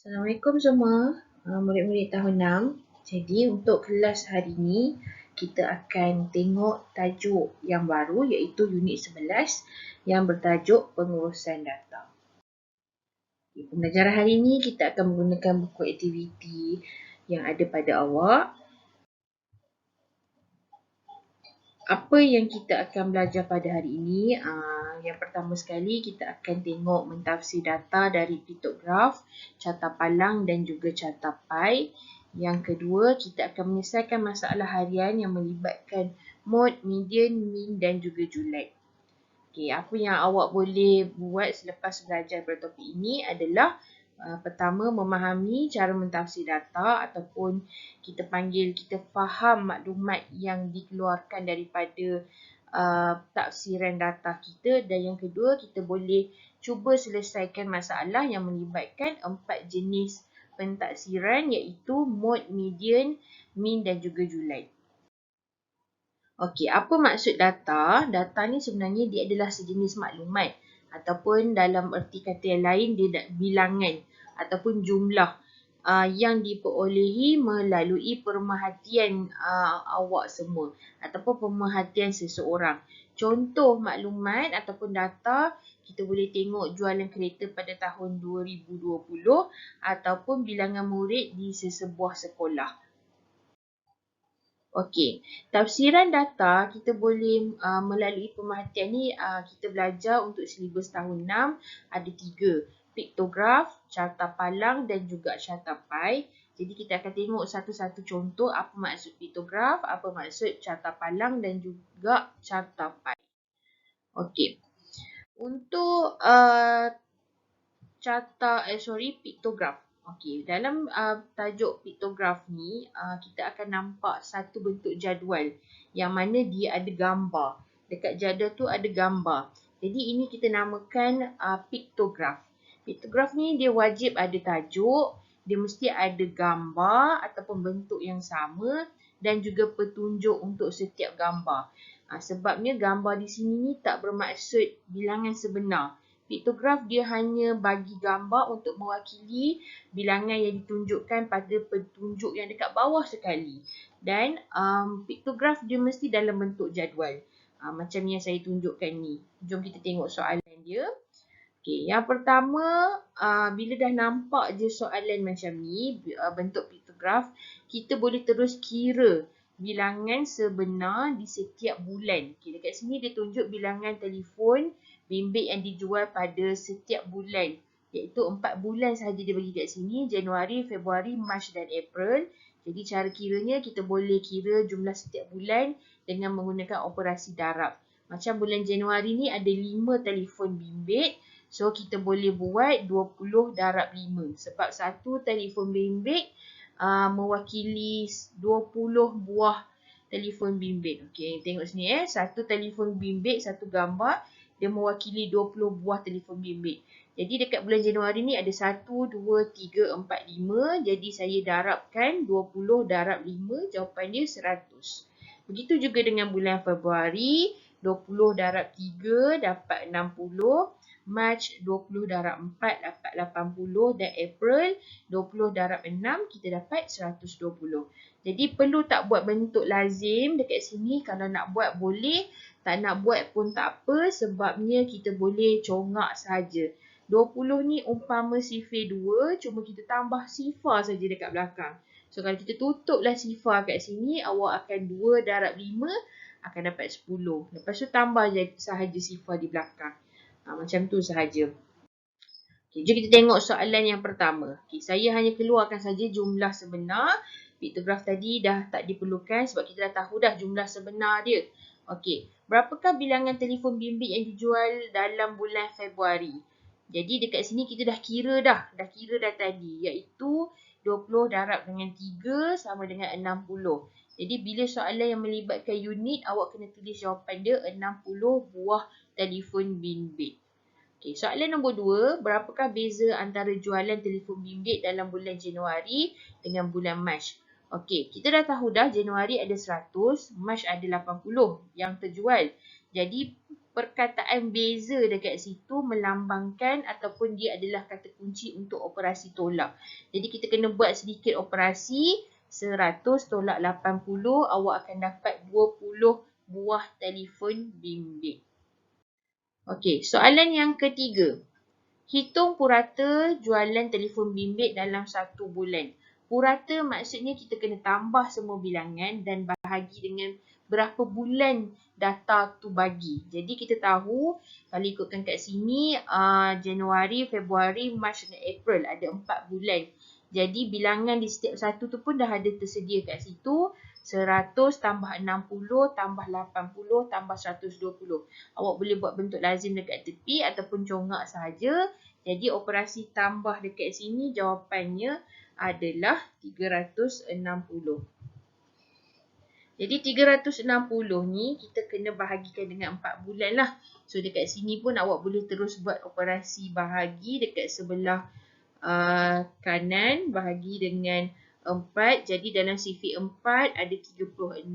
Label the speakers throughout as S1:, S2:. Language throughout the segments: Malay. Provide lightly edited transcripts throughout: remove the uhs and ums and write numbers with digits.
S1: Assalamualaikum semua, murid-murid tahun 6. Jadi untuk kelas hari ini kita akan tengok tajuk yang baru iaitu unit 11 yang bertajuk pengurusan data. Pembelajaran hari ini kita akan menggunakan buku aktiviti yang ada pada awak. Apa yang kita akan belajar pada hari ini? Yang pertama sekali kita akan tengok mentafsir data dari piktograf, carta palang dan juga carta pai. Yang kedua, kita akan menyelesaikan masalah harian yang melibatkan mode, median, mean dan juga julid. Okey, apa yang awak boleh buat selepas belajar pada topik ini adalah pertama, memahami cara mentafsir data ataupun kita faham maklumat yang dikeluarkan daripada tafsiran data kita, dan yang kedua, kita boleh cuba selesaikan masalah yang melibatkan 4 jenis pentaksiran iaitu mode, median, mean dan juga julid. Okey, apa maksud data? Data ni sebenarnya dia adalah sejenis maklumat ataupun dalam erti kata yang lain dia bilangan ataupun jumlah yang diperolehi melalui pemerhatian awak semua ataupun pemerhatian seseorang. Contoh maklumat ataupun data kita boleh tengok jualan kereta pada tahun 2020 ataupun bilangan murid di sesebuah sekolah. Okey, tafsiran data kita boleh melalui pemerhatian ni kita belajar untuk silibus tahun 6 ada 3, piktograf, carta palang dan juga carta pai. Jadi kita akan tengok satu-satu contoh apa maksud piktograf, apa maksud carta palang dan juga carta pai. Okey. Untuk piktograf. Okey, dalam tajuk piktograf ni kita akan nampak satu bentuk jadual yang mana dia ada gambar. Dekat jadual tu ada gambar. Jadi ini kita namakan piktograf. Piktograf ni dia wajib ada tajuk, dia mesti ada gambar ataupun bentuk yang sama dan juga petunjuk untuk setiap gambar. Sebabnya gambar di sini ni tak bermaksud bilangan sebenar. Piktograf dia hanya bagi gambar untuk mewakili bilangan yang ditunjukkan pada petunjuk yang dekat bawah sekali. Dan piktograf dia mesti dalam bentuk jadual. Macam yang saya tunjukkan ni. Jom kita tengok soalan dia. Okey, yang pertama, bila dah nampak je soalan macam ni, bentuk piktograf, kita boleh terus kira bilangan sebenar di setiap bulan. Okey, dekat sini dia tunjuk bilangan telefon bimbit yang dijual pada setiap bulan. Iaitu 4 bulan sahaja dia bagi kat sini, Januari, Februari, Mac dan April. Jadi cara kiranya kita boleh kira jumlah setiap bulan dengan menggunakan operasi darab. Macam bulan Januari ni ada 5 telefon bimbit. So kita boleh buat 20 darab 5. Sebab satu telefon bimbit mewakili 20 buah telefon bimbit. Okey, tengok sini satu telefon bimbit, satu gambar, dia mewakili 20 buah telefon bimbit. Jadi dekat bulan Januari ni ada 1, 2, 3, 4, 5. Jadi saya darabkan 20 darab 5, jawapan dia 100. Begitu juga dengan bulan Februari, 20 darab 3 dapat 60. Mac 20 darab 4 dapat 80 dan April 20 darab 6 kita dapat 120. Jadi perlu tak buat bentuk lazim dekat sini, kalau nak buat boleh, tak nak buat pun tak apa sebabnya kita boleh congak saja. 20 ni umpama sifar 2, cuma kita tambah sifar saja dekat belakang. So kalau kita tutuplah sifar kat sini, awak akan 2 darab 5 akan dapat 10. Lepas tu tambah je sahaja sifar di belakang. Macam tu sahaja. Okay, jom kita tengok soalan yang pertama. Okay, saya hanya keluarkan saja jumlah sebenar. Piktograf tadi dah tak diperlukan sebab kita dah tahu dah jumlah sebenar dia. Okey, berapakah bilangan telefon bimbit yang dijual dalam bulan Februari? Jadi dekat sini kita dah kira dah tadi, iaitu 20 darab dengan 3 sama dengan 60. Jadi bila soalan yang melibatkan unit, awak kena tulis jawapan dia 60 buah telefon bimbit. Okay, soalan nombor 2, berapakah beza antara jualan telefon bimbit dalam bulan Januari dengan bulan Mac? Okey, kita dah tahu dah Januari ada 100, Mac ada 80 yang terjual. Jadi perkataan beza dekat situ melambangkan ataupun dia adalah kata kunci untuk operasi tolak. Jadi kita kena buat sedikit operasi. 100 tolak 80, awak akan dapat 20 buah telefon bimbit. Okey, soalan yang ketiga. Hitung purata jualan telefon bimbit dalam 1 bulan. Purata maksudnya kita kena tambah semua bilangan dan bahagi dengan berapa bulan data tu bagi. Jadi kita tahu kalau ikutkan kat sini Januari, Februari, Mac dan April ada 4 bulan. Jadi bilangan di setiap satu tu pun dah ada tersedia kat situ. 100 tambah 60 tambah 80 tambah 120. Awak boleh buat bentuk lazim dekat tepi ataupun congak sahaja. Jadi operasi tambah dekat sini jawapannya adalah 360. Jadi 360 ni kita kena bahagikan dengan 4 bulan lah. So dekat sini pun awak boleh terus buat operasi bahagi dekat sebelah kanan. Bahagi dengan 4. Jadi dalam CV 4 ada 36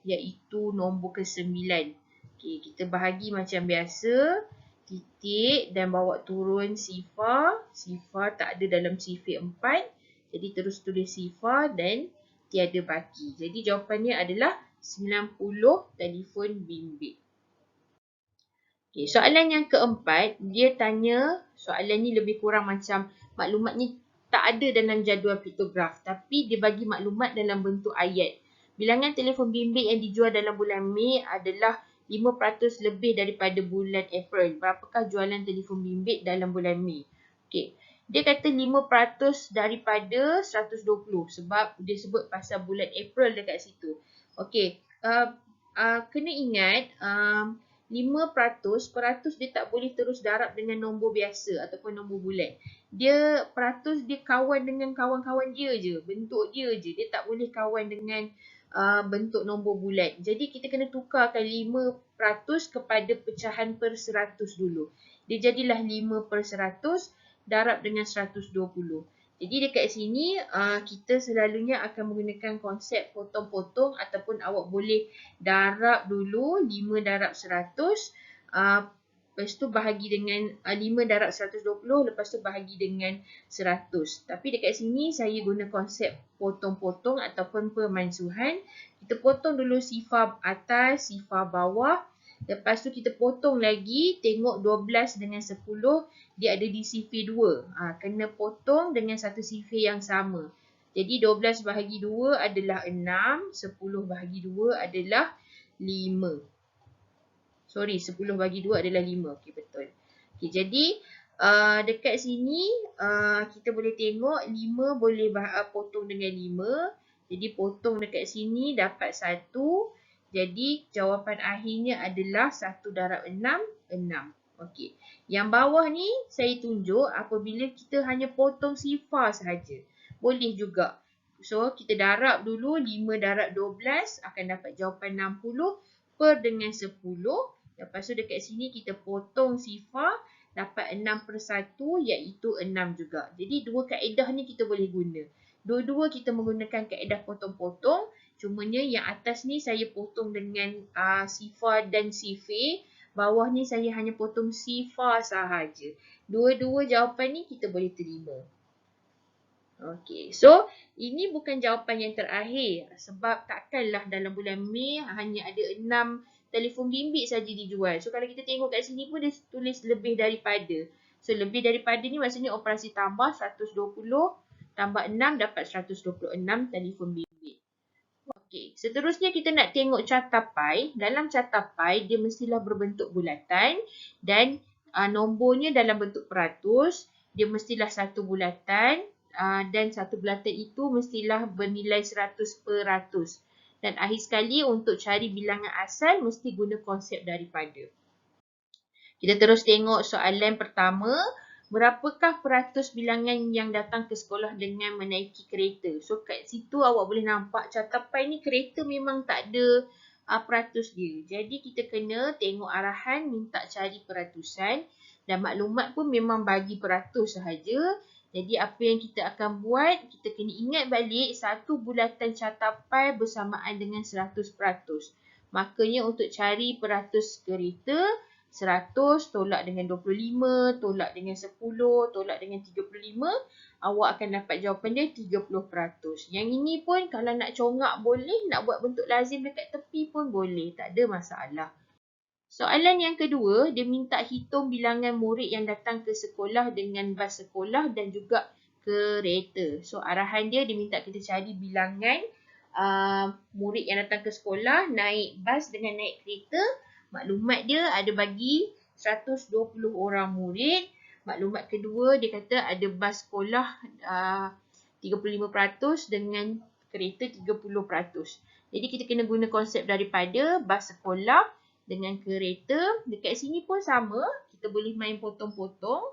S1: iaitu nombor ke-9. Okay, kita bahagi macam biasa. Titik dan bawa turun sifar. Sifar tak ada dalam CV 4. Jadi terus tulis sifar dan tiada baki. Jadi jawapannya adalah 90 telefon bimbit. Okay, soalan yang keempat, dia tanya, soalan ni lebih kurang macam maklumat ni tak ada dalam jadual piktograf, tapi dia bagi maklumat dalam bentuk ayat. Bilangan telefon bimbit yang dijual dalam bulan Mei adalah 5% lebih daripada bulan April. Berapakah jualan telefon bimbit dalam bulan Mei? Okay. Dia kata 5% daripada 120 sebab dia sebut pasal bulan April dekat situ. Okey, kena ingat 5%, peratus dia tak boleh terus darab dengan nombor biasa ataupun nombor bulat. Dia peratus dia kawan dengan kawan-kawan dia je, bentuk dia je. Dia tak boleh kawan dengan bentuk nombor bulat. Jadi kita kena tukarkan 5% kepada pecahan per 100 dulu. Dia jadilah 5/100 darab dengan 120. Jadi dekat sini kita selalunya akan menggunakan konsep potong-potong ataupun awak boleh darab dulu 5 darab 100. Lepas tu bahagi dengan 5 darab 120, lepas tu bahagi dengan 100. Tapi dekat sini saya guna konsep potong-potong ataupun pemansuhan. Kita potong dulu sifar atas, sifar bawah. Lepas tu kita potong lagi, tengok 12 dengan 10 dia ada di CV 2. Kena potong dengan satu CV yang sama. Jadi 12 bahagi 2 adalah 6, 10 bahagi 2 adalah 5. Sorry, 10 bagi 2 adalah 5. Okey, betul. Okey, jadi dekat sini kita boleh tengok 5 boleh potong dengan 5. Jadi potong dekat sini dapat 1. Jadi jawapan akhirnya adalah 1 darab 6, 6. Okey. Yang bawah ni saya tunjuk apabila kita hanya potong sifar sahaja. Boleh juga. So kita darab dulu 5 darab 12 akan dapat jawapan 60 per dengan 10. Lepas tu dekat sini kita potong sifar dapat 6/1 iaitu 6 juga. Jadi dua kaedah ni kita boleh guna. Dua-dua kita menggunakan kaedah potong-potong. Cumanya yang atas ni saya potong dengan sifar dan sifir. Bawah ni saya hanya potong sifar sahaja. Dua-dua jawapan ni kita boleh terima. Okey, so ini bukan jawapan yang terakhir. Sebab takkanlah dalam bulan Mei hanya ada 6 telefon bimbit saja dijual. So kalau kita tengok kat sini pun dia tulis lebih daripada. So lebih daripada ni maksudnya operasi tambah 120 tambah 6 dapat 126 telefon bimbit. Okey, seterusnya kita nak tengok catapai. Dalam catapai dia mestilah berbentuk bulatan dan nombornya dalam bentuk peratus. Dia mestilah satu bulatan dan satu bulatan itu mestilah bernilai 100%. Dan akhir sekali untuk cari bilangan asal mesti guna konsep daripada. Kita terus tengok soalan pertama. Berapakah peratus bilangan yang datang ke sekolah dengan menaiki kereta? So kat situ awak boleh nampak catapai ni kereta memang tak ada peratus dia. Jadi kita kena tengok arahan minta cari peratusan dan maklumat pun memang bagi peratus sahaja. Jadi apa yang kita akan buat, kita kena ingat balik satu bulatan catapai bersamaan dengan 100%. Makanya untuk cari peratus kereta, 100 tolak dengan 25, tolak dengan 10, tolak dengan 35, awak akan dapat jawapan dia 30%. Yang ini pun kalau nak congak boleh, nak buat bentuk lazim dekat tepi pun boleh, tak ada masalah. Soalan yang kedua, dia minta hitung bilangan murid yang datang ke sekolah dengan bas sekolah dan juga kereta. So, arahan dia minta kita cari bilangan murid yang datang ke sekolah, naik bas dengan naik kereta. Maklumat dia ada bagi 120 orang murid. Maklumat kedua, dia kata ada bas sekolah 35% dengan kereta 30%. Jadi, kita kena guna konsep daripada bas sekolah dengan kereta. Dekat sini pun sama. Kita boleh main potong-potong.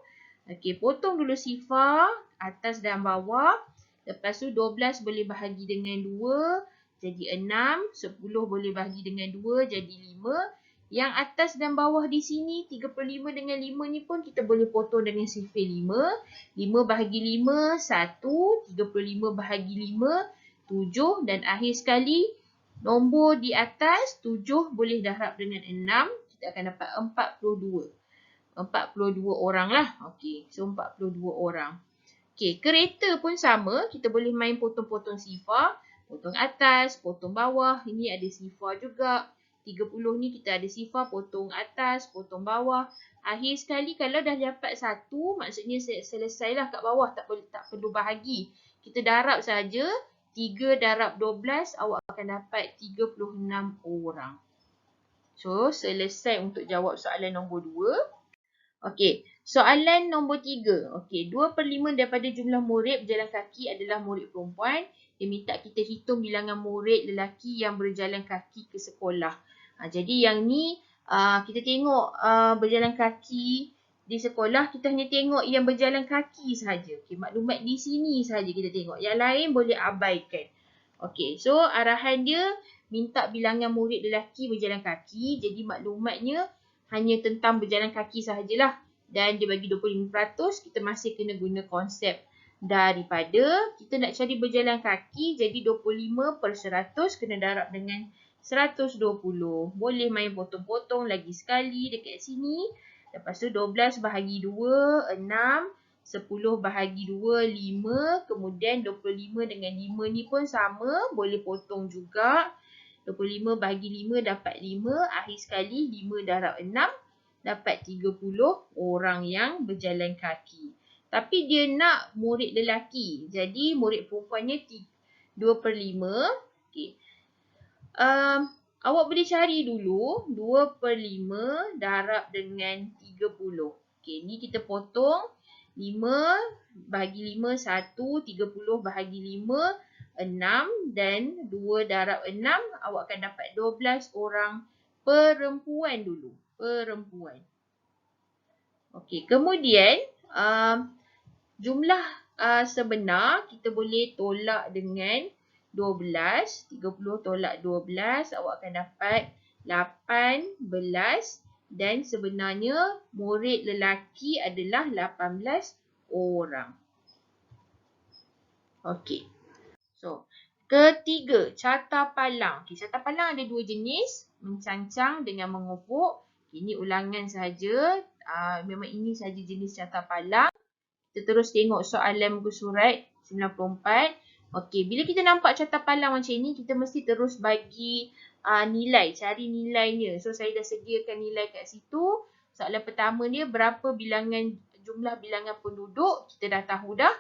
S1: Okey, potong dulu sifar atas dan bawah. Lepas tu 12 boleh bahagi dengan 2 jadi 6. 10 boleh bahagi dengan 2 jadi 5. Yang atas dan bawah di sini 35 dengan 5 ni pun kita boleh potong dengan sifar 5. 5 bahagi 5 1. 35 bahagi 5 7. Dan akhir sekali nombor di atas 7 boleh darab dengan 6. Kita akan dapat 42. 42 orang lah. Okey, so 42 orang. Okey, kereta pun sama. Kita boleh main potong-potong sifar. Potong atas, potong bawah. Ini ada sifar juga. 30 ni kita ada sifar, potong atas, potong bawah. Akhir sekali kalau dah dapat 1, maksudnya selesailah kat bawah. Tak perlu bahagi. Kita darab saja. 3 darab 12, awak akan dapat 36 orang. So, selesai untuk jawab soalan nombor 2. Okey, soalan nombor 3. Okey, 2/5 daripada jumlah murid berjalan kaki adalah murid perempuan. Dia minta kita hitung bilangan murid lelaki yang berjalan kaki ke sekolah. Jadi yang ni kita tengok berjalan kaki di sekolah, kita hanya tengok yang berjalan kaki sahaja. Okay, maklumat di sini sahaja kita tengok. Yang lain boleh abaikan. Okey, so arahan dia minta bilangan murid lelaki berjalan kaki. Jadi maklumatnya hanya tentang berjalan kaki sahajalah. Dan dia bagi 25%, kita masih kena guna konsep daripada kita nak cari berjalan kaki. Jadi 25/100 kena darab dengan 120. Boleh main potong-potong lagi sekali dekat sini. Lepas tu 12 bahagi 2, 6. 10 bahagi 2, 5. Kemudian 25 dengan 5 ni pun sama. Boleh potong juga. 25 bahagi 5 dapat 5. Akhir sekali 5 darab 6 dapat 30 orang yang berjalan kaki. Tapi dia nak murid lelaki. Jadi murid perempuannya 2/5. Okay. Awak boleh cari dulu 2/5 darab dengan 30. Okay, ni kita potong 5 bahagi 5 1, 30 bahagi 5 6 dan 2 darab 6 awak akan dapat 12 orang perempuan dulu. Perempuan. Okey, kemudian jumlah sebenar kita boleh tolak dengan 12. 30 tolak 12 awak akan dapat 18 dan sebenarnya murid lelaki adalah 18 orang. Okey. So, ketiga, carta palang. Okay, carta palang ada 2 jenis, mencancang dengan mengupuk. Ini ulangan sahaja. Memang ini sahaja jenis carta palang. Kita terus tengok soalan muka surat 94. Okey, bila kita nampak carta palang macam ni, kita mesti terus bagi nilai, cari nilainya. So, saya dah sediakan nilai kat situ. Soalan pertama dia, berapa jumlah bilangan penduduk? Kita dah tahu dah.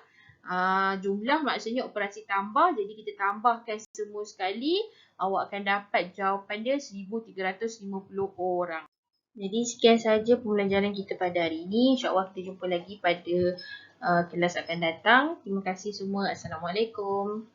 S1: Jumlah maksudnya operasi tambah. Jadi, kita tambahkan semua sekali. Awak akan dapat jawapan dia 1350 orang. Jadi sekian sahaja pembelajaran kita pada hari ini. InsyaAllah kita jumpa lagi pada kelas akan datang. Terima kasih semua. Assalamualaikum.